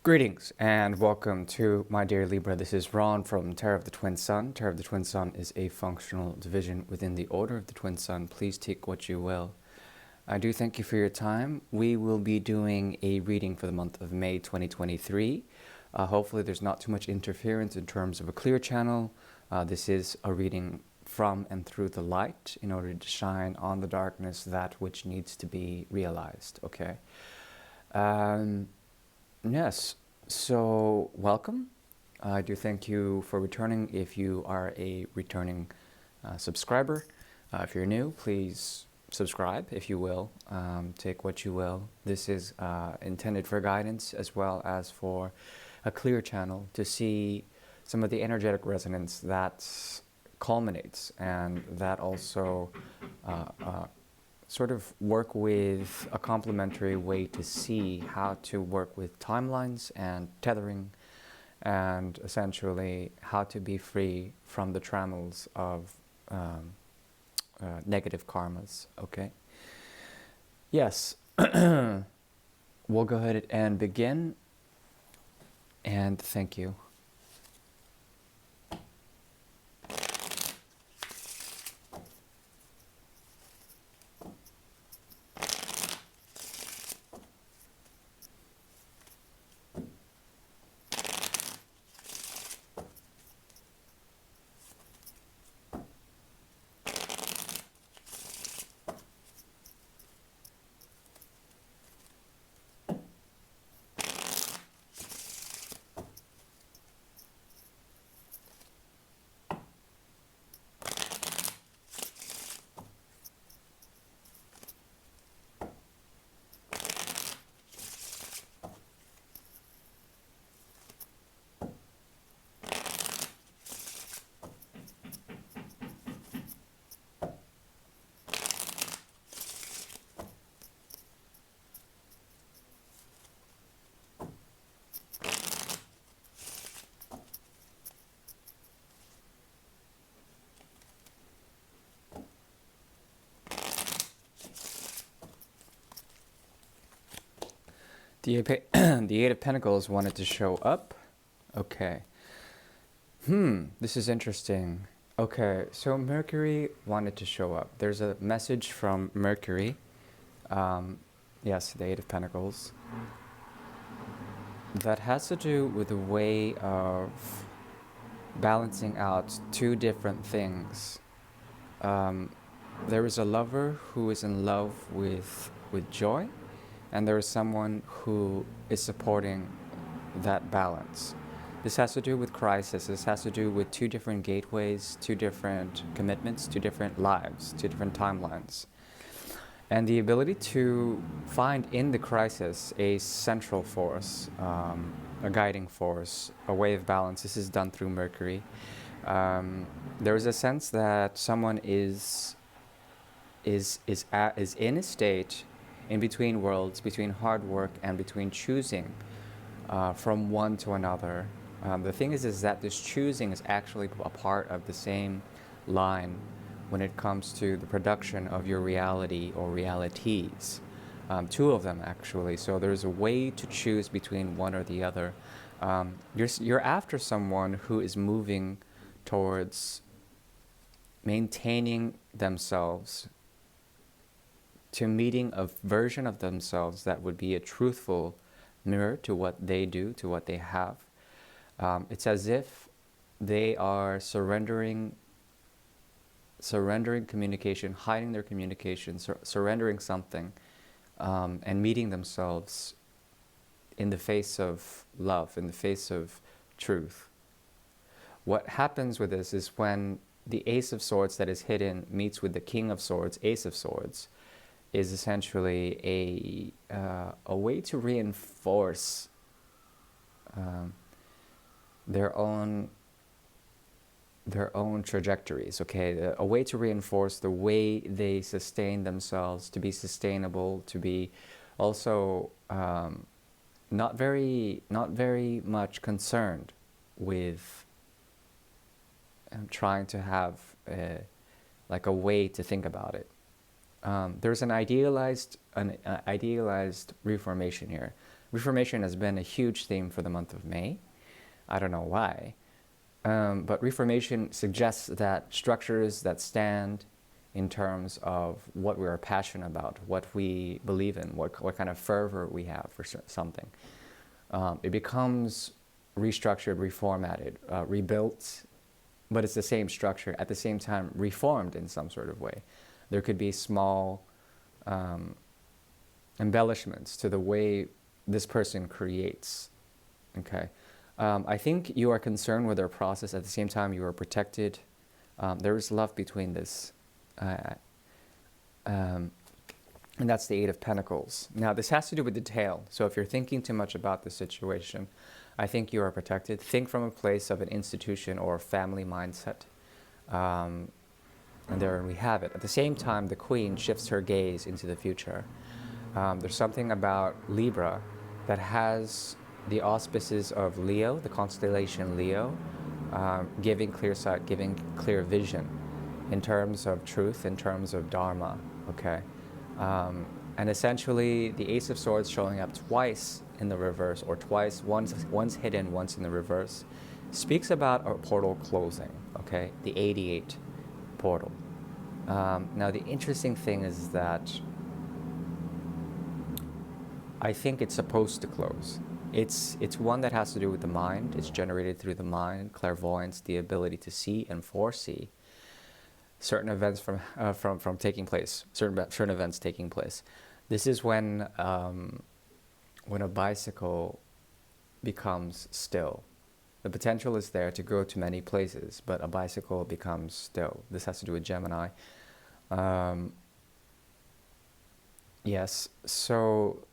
Greetings and welcome to my dear Libra. This is Ron from Tarot of the Twin Sun. Tarot of the Twin Sun is a functional division within the Order of the Twin Sun. Please take what you will. I do thank you for your time. We will be doing a reading for the month of May 2023. Hopefully there's not too much interference in terms of a clear channel. This is a reading from and through the light in order to shine on the darkness that which needs to be realized. Okay. Yes, so welcome. I do thank you for returning if you are a returning subscriber. If you're new, please subscribe, if you will. Take what you will. This is intended for guidance as well as for a clear channel to see some of the energetic resonance that culminates and that also sort of work with a complementary way to see how to work with timelines and tethering and essentially how to be free from the trammels of negative karmas, okay? Yes, we'll go ahead and begin, and thank you. The Eight of Pentacles wanted to show up. Okay. This is interesting. Okay, so Mercury wanted to show up. There's a message from Mercury. Yes, the Eight of Pentacles. That has to do with a way of balancing out two different things. There is a lover who is in love with joy, and there is someone who is supporting that balance. This has to do with crisis. This has to do with two different gateways, two different commitments, two different lives, two different timelines. And the ability to find in the crisis a central force, a guiding force, a way of balance. This is done through Mercury. There is a sense that someone is in a state in between worlds, between hard work and between choosing from one to another. The thing is that this choosing is actually a part of the same line when it comes to the production of your reality or realities. Two of them actually. So there's a way to choose between one or the other. You're after someone who is moving towards maintaining themselves, to meeting a version of themselves that would be a truthful mirror to what they do, to what they have. It's as if they are surrendering communication, hiding their communication, surrendering something, and meeting themselves in the face of love, in the face of truth. What happens with this is when the Ace of Swords that is hidden meets with the King of Swords, Ace of Swords, is essentially a way to reinforce their own trajectories, okay? A way to reinforce the way they sustain themselves, to be sustainable, to be also not very much concerned with trying to have like a way to think about it. There's an idealized reformation here. Reformation has been a huge theme for the month of May. I don't know why. But Reformation suggests that structures that stand in terms of what we are passionate about, what we believe in, what kind of fervor we have for something. It becomes restructured, reformatted, rebuilt, but it's the same structure, at the same time reformed in some sort of way. There could be small embellishments to the way this person creates, okay? I think you are concerned with their process, at the same time you are protected. There is love between this. And that's the Eight of Pentacles. Now, this has to do with detail. So if you're thinking too much about the situation, I think you are protected. Think from a place of an institution or a family mindset. And there we have it. At the same time, the Queen shifts her gaze into the future. There's something about Libra that has the auspices of Leo, the constellation Leo, giving clear sight, giving clear vision in terms of truth, in terms of Dharma, okay? And essentially, the Ace of Swords showing up twice in the reverse, or twice, once hidden, once in the reverse, speaks about a portal closing, okay? The 88 portal. Now, the interesting thing is that I think it's supposed to close. It's one that has to do with the mind. It's generated through the mind, clairvoyance, the ability to see and foresee certain events from taking place, certain events taking place. This is when a bicycle becomes still. The potential is there to go to many places, but a bicycle becomes still. This has to do with Gemini. Yes, so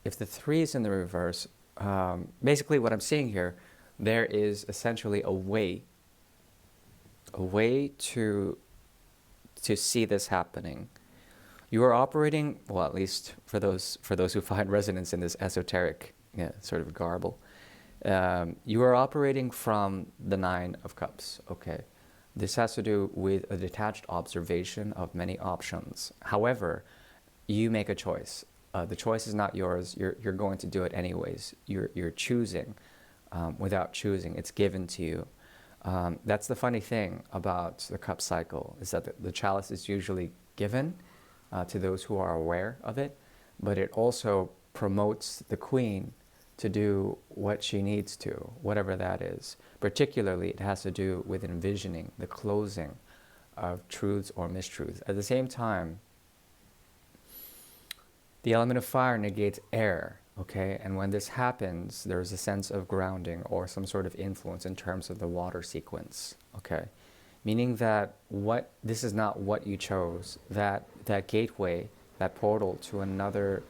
if the 3 is in the reverse, basically what I'm seeing here, there is essentially a way to see this happening. You are operating, well, at least for those who find resonance in this esoteric sort of garble, you are operating from the 9 of Cups, okay? This has to do with a detached observation of many options. However, you make a choice. The choice is not yours. You're going to do it anyways. You're choosing without choosing. It's given to you. That's the funny thing about the cup cycle, is that the chalice is usually given to those who are aware of it, but it also promotes the Queen to do what she needs to, whatever that is. Particularly, it has to do with envisioning the closing of truths or mistruths. At the same time, the element of fire negates air, okay? And when this happens, there's a sense of grounding or some sort of influence in terms of the water sequence, okay? Meaning that this is not what you chose. That gateway, that portal to another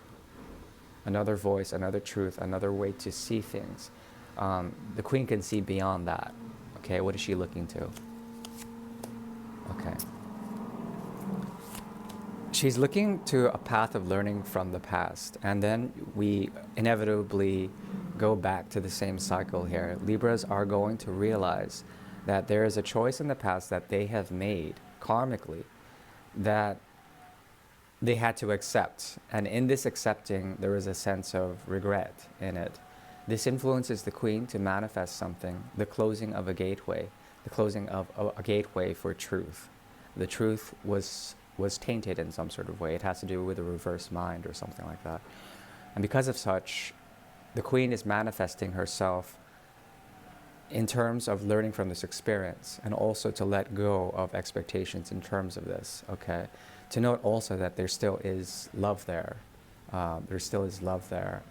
voice, another truth, another way to see things. The Queen can see beyond that, okay? What is she looking to? Okay. She's looking to a path of learning from the past, and then we inevitably go back to the same cycle here. Libras are going to realize that there is a choice in the past that they have made karmically that they had to accept, and in this accepting there is a sense of regret in it. This influences the Queen to manifest something, the closing of a gateway, the closing of a gateway for truth. The truth was tainted in some sort of way. It has to do with a reverse mind or something like that. And because of such, the Queen is manifesting herself in terms of learning from this experience, and also to let go of expectations in terms of this, okay? To note also that there still is love there. There still is love there,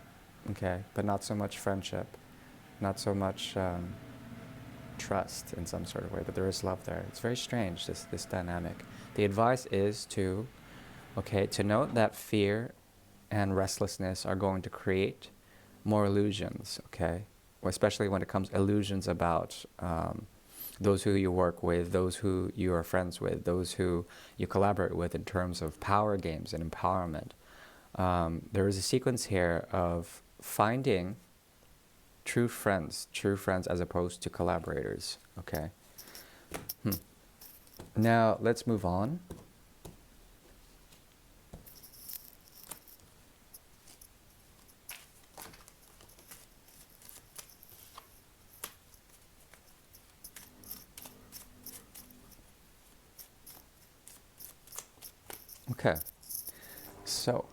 okay? But not so much friendship, not so much trust in some sort of way, but there is love there. It's very strange, this dynamic. The advice is to note that fear and restlessness are going to create more illusions, okay? Especially when it comes illusions about those who you work with, those who you are friends with, those who you collaborate with in terms of power games and empowerment. There is a sequence here of finding true friends as opposed to collaborators, okay? Now, let's move on. Okay, so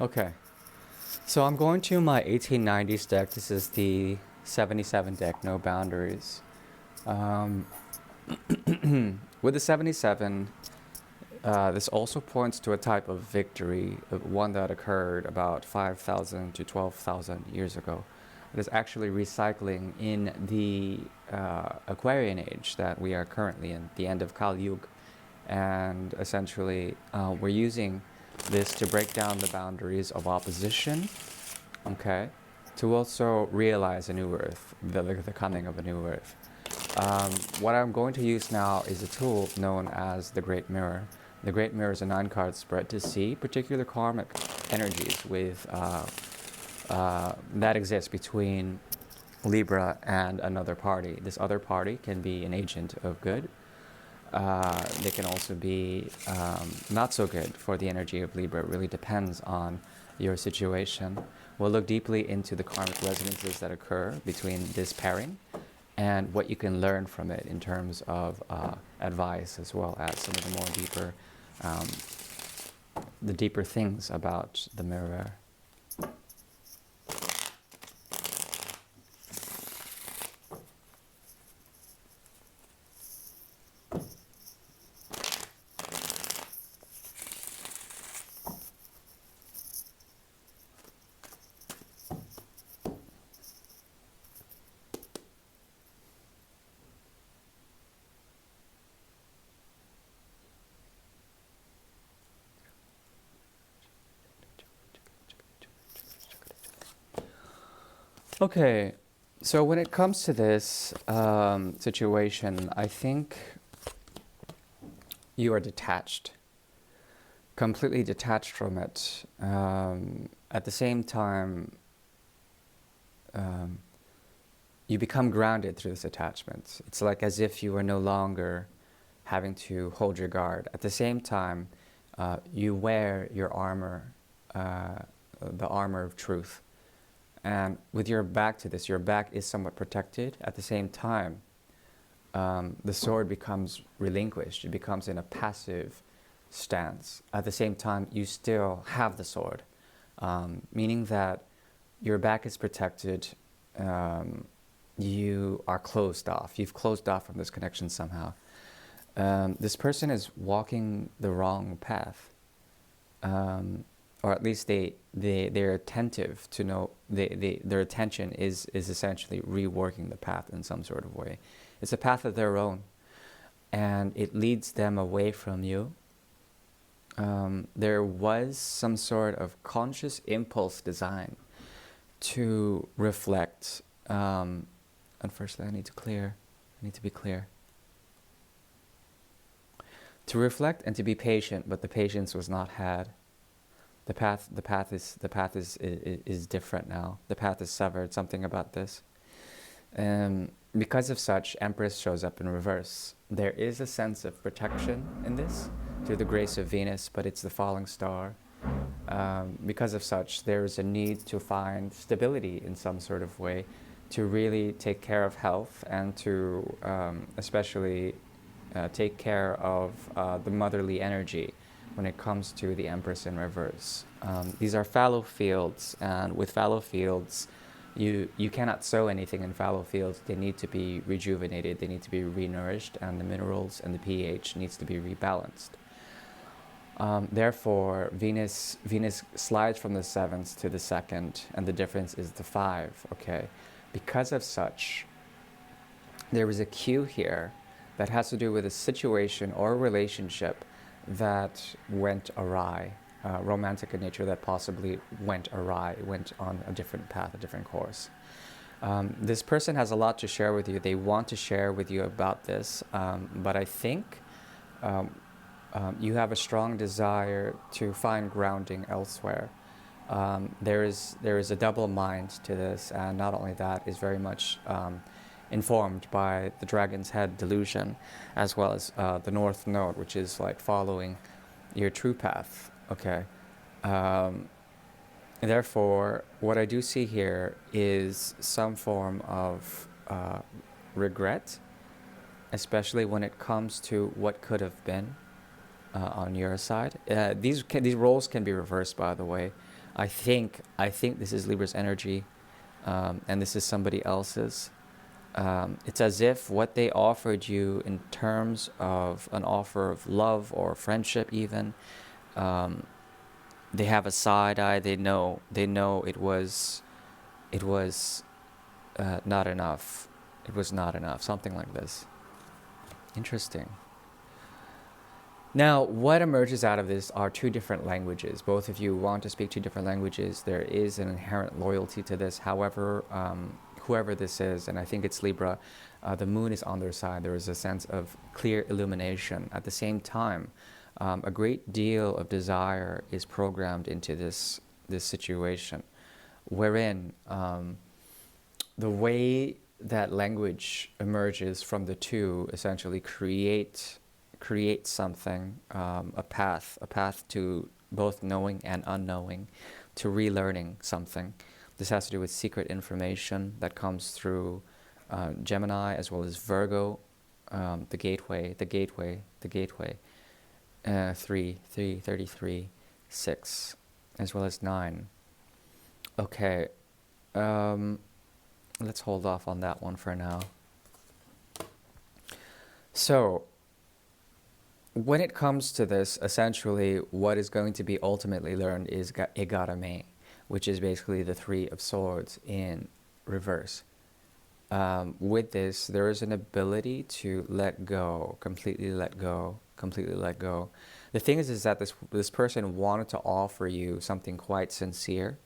okay, so I'm going to my 1890s deck. This is the 77 deck, no boundaries. Um, with the 77, this also points to a type of victory, one that occurred about 5,000 to 12,000 years ago. It is actually recycling in the Aquarian age that we are currently in, the end of Kali Yuga. And essentially, we're using this to break down the boundaries of opposition, okay, to also realize a new earth, the coming of a new earth. What I'm going to use now is a tool known as the Great Mirror. The Great Mirror is a 9-card spread to see particular karmic energies with that exist between Libra and another party. This other party can be an agent of good. They can also be not so good for the energy of Libra. It really depends on your situation. We'll look deeply into the karmic resonances that occur between this pairing and what you can learn from it in terms of advice, as well as some of the more deeper things about the mirror. Okay, so when it comes to this situation, I think you are detached, completely detached from it. At the same time, you become grounded through this attachment. It's like as if you are no longer having to hold your guard. At the same time, you wear your armor, the armor of truth. And with your back to this, your back is somewhat protected. At the same time, the sword becomes relinquished. It becomes in a passive stance. At the same time, you still have the sword, meaning that your back is protected. You are closed off. You've closed off from this connection somehow. This person is walking the wrong path. Or at least they're attentive to know, their attention is essentially reworking the path in some sort of way. It's a path of their own, and it leads them away from you. There was some sort of conscious impulse design to reflect, and firstly I need to be clear. To reflect and to be patient, but the patience was not had. The path is different now. The path is severed. Something about this. Because of such, Empress shows up in reverse. There is a sense of protection in this through the grace of Venus, but it's the falling star. Because of such, there is a need to find stability in some sort of way, to really take care of health, and to especially take care of the motherly energy when it comes to the Empress in reverse. These are fallow fields, and with fallow fields, you cannot sow anything in fallow fields. They need to be rejuvenated, they need to be renourished, and the minerals and the pH needs to be rebalanced. Therefore, Venus slides from the 7th to the 2nd, and the difference is the 5, okay? Because of such, there is a cue here that has to do with a situation or a relationship that went awry, romantic in nature, that possibly went awry, went on a different path, a different course. This person has a lot to share with you. They want to share with you about this, but I think You have a strong desire to find grounding elsewhere. There is a double mind to this, and not only that, is very much informed by the dragon's head delusion, as well as the North Node, which is like following your true path. Okay. Um, Therefore, what I do see here is some form of regret, especially when it comes to what could have been on your side. These roles can be reversed, by the way. I think this is Libra's energy, and this is somebody else's. It's as if what they offered you in terms of an offer of love or friendship, even, um, they have a side eye. They know it was not enough. It was not enough. Something like this. Interesting. Now, what emerges out of this are two different languages. Both of you want to speak two different languages. There is an inherent loyalty to this. However, whoever this is, and I think it's Libra, the moon is on their side. There is a sense of clear illumination. At the same time, a great deal of desire is programmed into this situation, wherein the way that language emerges from the two essentially create something, a path to both knowing and unknowing, to relearning something. This has to do with secret information that comes through Gemini as well as Virgo, the gateway, 33, 6, as well as 9. Okay, let's hold off on that one for now. So, when it comes to this, essentially what is going to be ultimately learned is Egarame, which is basically the Three of Swords in reverse. With this, there is an ability to let go, completely let go, completely let go. The thing is that this person wanted to offer you something quite sincere,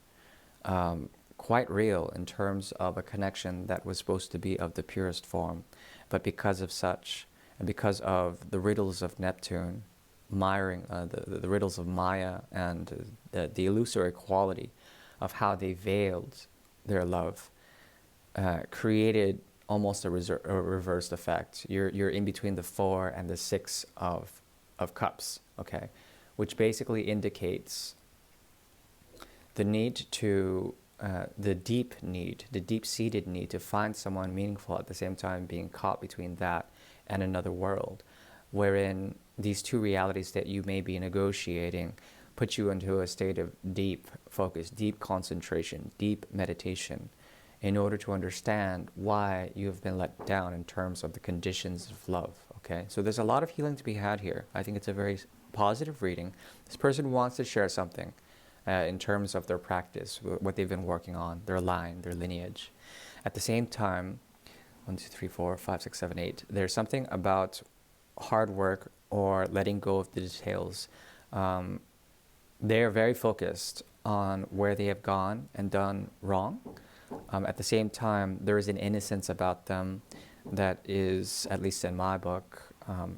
quite real in terms of a connection that was supposed to be of the purest form. But because of such, and because of the riddles of Neptune, the riddles of Maya, and the illusory quality of how they veiled their love, created almost a reversed effect. You're in between the 4 and the 6 of cups, okay, which basically indicates the need to the deep-seated need to find someone meaningful, at the same time being caught between that and another world, wherein these two realities that you may be negotiating put you into a state of deep focus, deep concentration, deep meditation, in order to understand why you have been let down in terms of the conditions of love. Okay, so there's a lot of healing to be had here. I think it's a very positive reading. This person wants to share something in terms of their practice, what they've been working on, their line, their lineage. At the same time, 1, 2, 3, 4, 5, 6, 7, 8. There's something about hard work or letting go of the details. They are very focused on where they have gone and done wrong. At the same time, there is an innocence about them that is, at least in my book,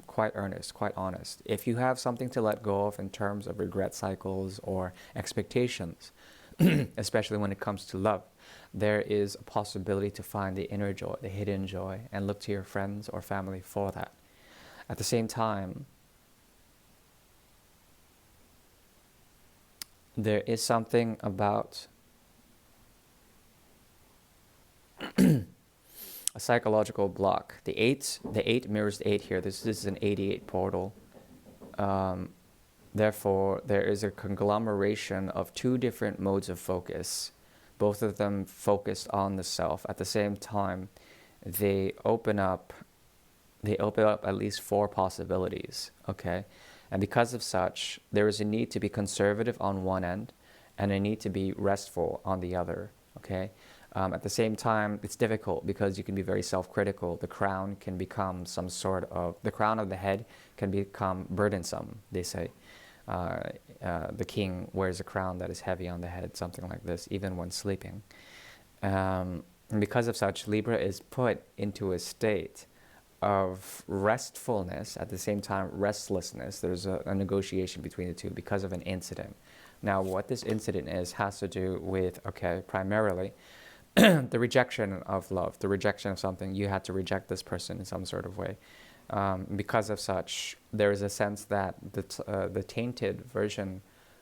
quite earnest, quite honest. If you have something to let go of in terms of regret cycles or expectations, especially when it comes to love, there is a possibility to find the inner joy, the hidden joy, and look to your friends or family for that. At the same time, there is something about a psychological block. The 8 mirrors the 8 here. This is an 88 portal. Therefore, there is a conglomeration of two different modes of focus, both of them focused on the self. At the same time, they open up at least 4 possibilities, okay? And because of such, there is a need to be conservative on one end and a need to be restful on the other, okay? At the same time, it's difficult because you can be very self-critical. The crown can become the crown of the head can become burdensome, they say. The king wears a crown that is heavy on the head, something like this, even when sleeping. And because of such, Libra is put into a state of restfulness, at the same time restlessness. There's a negotiation between the two because of an incident. Now, what this incident is has to do with, okay, primarily the rejection of love, the rejection of something. You had to reject this person in some sort of way. Because of such, there is a sense that the tainted version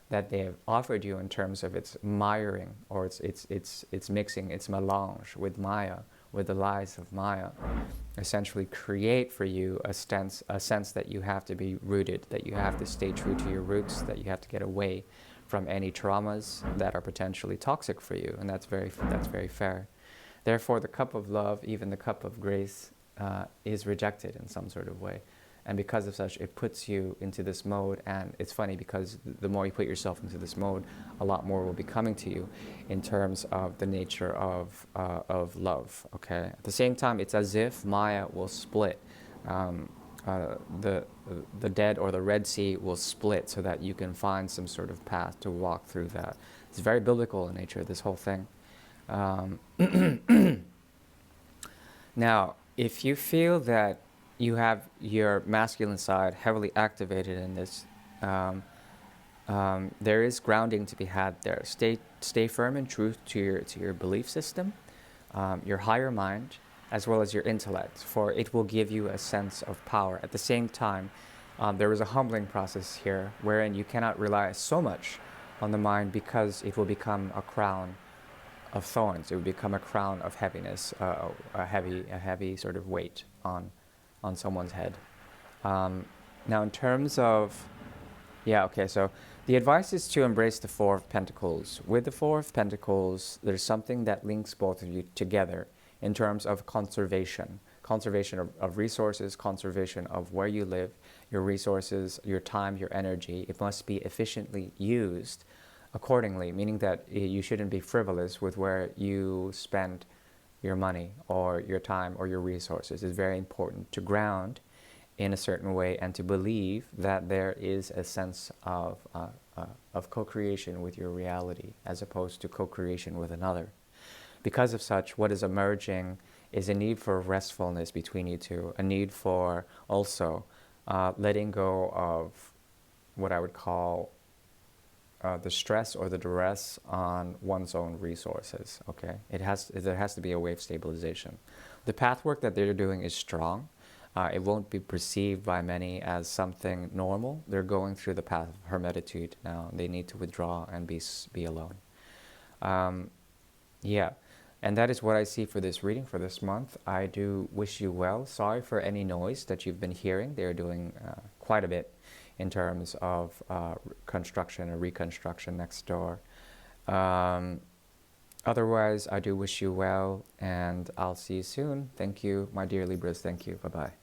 that they have offered you in terms of its miring or its mixing, its melange with Maya, with the lies of Maya, essentially create for you a sense that you have to be rooted, that you have to stay true to your roots, that you have to get away from any traumas that are potentially toxic for you, and that's very fair. Therefore, the cup of love, even the cup of grace, is rejected in some sort of way. And because of such, it puts you into this mode. And it's funny because the more you put yourself into this mode, a lot more will be coming to you in terms of the nature of love. Okay. At the same time, it's as if Maya will split. The dead or the Red Sea will split so that you can find some sort of path to walk through that. It's very biblical in nature, this whole thing. Now, if you feel that you have your masculine side heavily activated in this, there is grounding to be had there. Stay firm and true to your belief system, your higher mind, as well as your intellect, for it will give you a sense of power. At the same time, there is a humbling process here wherein you cannot rely so much on the mind because it will become a crown of thorns. It would become a crown of heaviness, a heavy sort of weight on someone's head. Now, in terms of, so the advice is to embrace the Four of Pentacles. With the Four of Pentacles, there's something that links both of you together in terms of conservation of resources, conservation of where you live, your resources, your time, your energy. It must be efficiently used accordingly, meaning that you shouldn't be frivolous with where you spend your money or your time or your resources. It's very important to ground in a certain way and to believe that there is a sense of co-creation with your reality as opposed to co-creation with another. Because of such, what is emerging is a need for restfulness between you two, a need for also letting go of what I would call the stress or the duress on one's own resources. Okay, there has to be a way of stabilization. The pathwork that they're doing is strong. It won't be perceived by many as something normal. They're going through the path of hermitude now. They need to withdraw and be alone. And that is what I see for this reading for this month. I do wish you well. Sorry for any noise that you've been hearing. They're doing quite a bit in terms of construction or reconstruction next door. Otherwise, I do wish you well, and I'll see you soon. Thank you, my dear Libras. Thank you. Bye-bye.